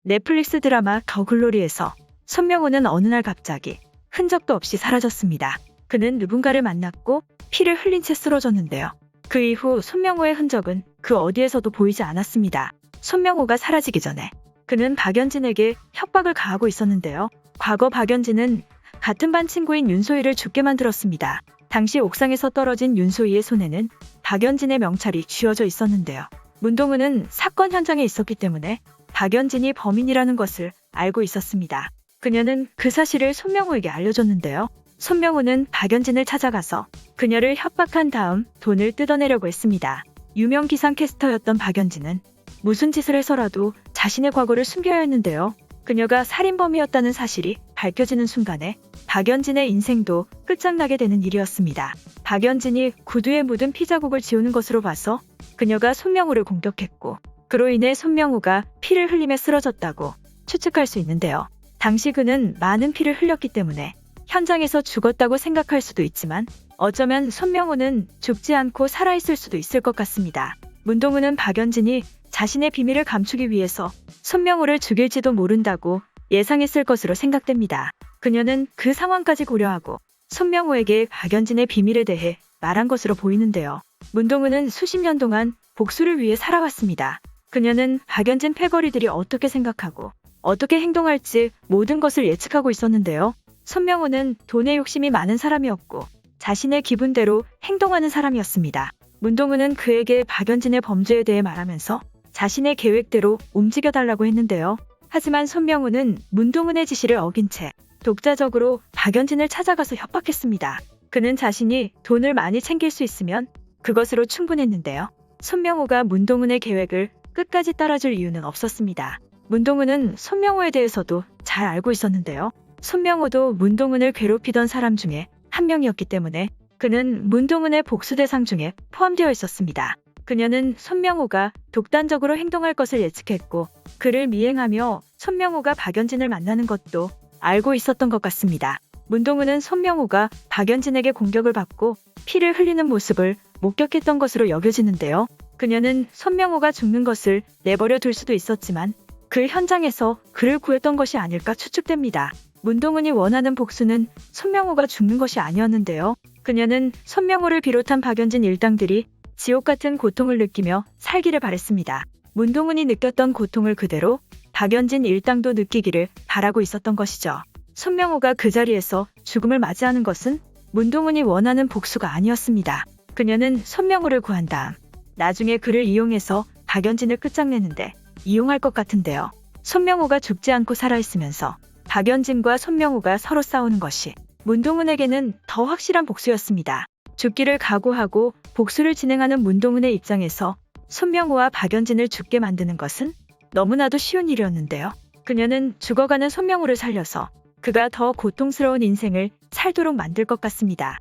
넷플릭스 드라마 더 글로리에서 손명호는 어느 날 갑자기 흔적도 없이 사라졌습니다. 그는 누군가를 만났고 피를 흘린 채 쓰러졌는데요. 그 이후 손명호의 흔적은 그 어디에서도 보이지 않았습니다. 손명호가 사라지기 전에 그는 박연진에게 협박을 가하고 있었는데요. 과거 박연진은 같은 반 친구인 윤소희를 죽게 만들었습니다. 당시 옥상에서 떨어진 윤소희의 손에는 박연진의 명찰이 쥐어져 있었는데요. 문동은은 사건 현장에 있었기 때문에 박연진이 범인이라는 것을 알고 있었습니다. 그녀는 그 사실을 손명호에게 알려줬는데요. 손명호는 박연진을 찾아가서 그녀를 협박한 다음 돈을 뜯어내려고 했습니다. 유명 기상캐스터였던 박연진은 무슨 짓을 해서라도 자신의 과거를 숨겨야 했는데요. 그녀가 살인범이었다는 사실이 밝혀지는 순간에 박연진의 인생도 끝장나게 되는 일이었습니다. 박연진이 구두에 묻은 피자국을 지우는 것으로 봐서 그녀가 손명호를 공격했고 그로 인해 손명호가 피를 흘리며 쓰러졌다고 추측할 수 있는데요. 당시 그는 많은 피를 흘렸기 때문에 현장에서 죽었다고 생각할 수도 있지만 어쩌면 손명호는 죽지 않고 살아있을 수도 있을 것 같습니다. 문동은은 박연진이 자신의 비밀을 감추기 위해서 손명호를 죽일지도 모른다고 예상했을 것으로 생각됩니다. 그녀는 그 상황까지 고려하고 손명호에게 박연진의 비밀에 대해 말한 것으로 보이는데요. 문동은은 수십 년 동안 복수를 위해 살아왔습니다. 그녀는 박연진 패거리들이 어떻게 생각하고 어떻게 행동할지 모든 것을 예측하고 있었는데요. 손명호는 돈에 욕심이 많은 사람이었고 자신의 기분대로 행동하는 사람이었습니다. 문동은은 그에게 박연진의 범죄에 대해 말하면서 자신의 계획대로 움직여달라고 했는데요. 하지만 손명호는 문동은의 지시를 어긴 채 독자적으로 박연진을 찾아가서 협박했습니다. 그는 자신이 돈을 많이 챙길 수 있으면 그것으로 충분했는데요. 손명호가 문동은의 계획을 끝까지 따라줄 이유는 없었습니다. 문동은은 손명호에 대해서도 잘 알고 있었는데요. 손명호도 문동은을 괴롭히던 사람 중에 한 명이었기 때문에 그는 문동은의 복수 대상 중에 포함되어 있었습니다. 그녀는 손명호가 독단적으로 행동할 것을 예측했고 그를 미행하며 손명호가 박연진을 만나는 것도 알고 있었던 것 같습니다. 문동은은 손명호가 박연진에게 공격을 받고 피를 흘리는 모습을 목격했던 것으로 여겨지는데요. 그녀는 손명호가 죽는 것을 내버려 둘 수도 있었지만 그 현장에서 그를 구했던 것이 아닐까 추측됩니다. 문동은이 원하는 복수는 손명호가 죽는 것이 아니었는데요. 그녀는 손명호를 비롯한 박연진 일당들이 지옥 같은 고통을 느끼며 살기를 바랬습니다. 문동은이 느꼈던 고통을 그대로 박연진 일당도 느끼기를 바라고 있었던 것이죠. 손명호가 그 자리에서 죽음을 맞이하는 것은 문동은이 원하는 복수가 아니었습니다. 그녀는 손명호를 구한 다음 나중에 그를 이용해서 박연진을 끝장내는데 이용할 것 같은데요. 손명호가 죽지 않고 살아있으면서 박연진과 손명호가 서로 싸우는 것이 문동은에게는 더 확실한 복수였습니다. 죽기를 각오하고 복수를 진행하는 문동은의 입장에서 손명호와 박연진을 죽게 만드는 것은 너무나도 쉬운 일이었는데요. 그녀는 죽어가는 손명호를 살려서 그가 더 고통스러운 인생을 살도록 만들 것 같습니다.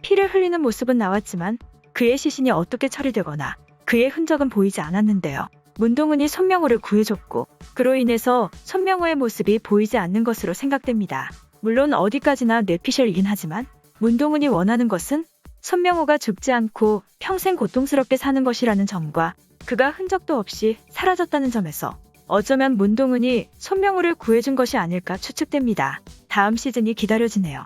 피를 흘리는 모습은 나왔지만 그의 시신이 어떻게 처리되거나 그의 흔적은 보이지 않았는데요. 문동은이 손명호를 구해줬고 그로 인해서 손명호의 모습이 보이지 않는 것으로 생각됩니다. 물론 어디까지나 뇌피셜이긴 하지만 문동은이 원하는 것은 손명호가 죽지 않고 평생 고통스럽게 사는 것이라는 점과 그가 흔적도 없이 사라졌다는 점에서 어쩌면 문동은이 손명호를 구해준 것이 아닐까 추측됩니다. 다음 시즌이 기다려지네요.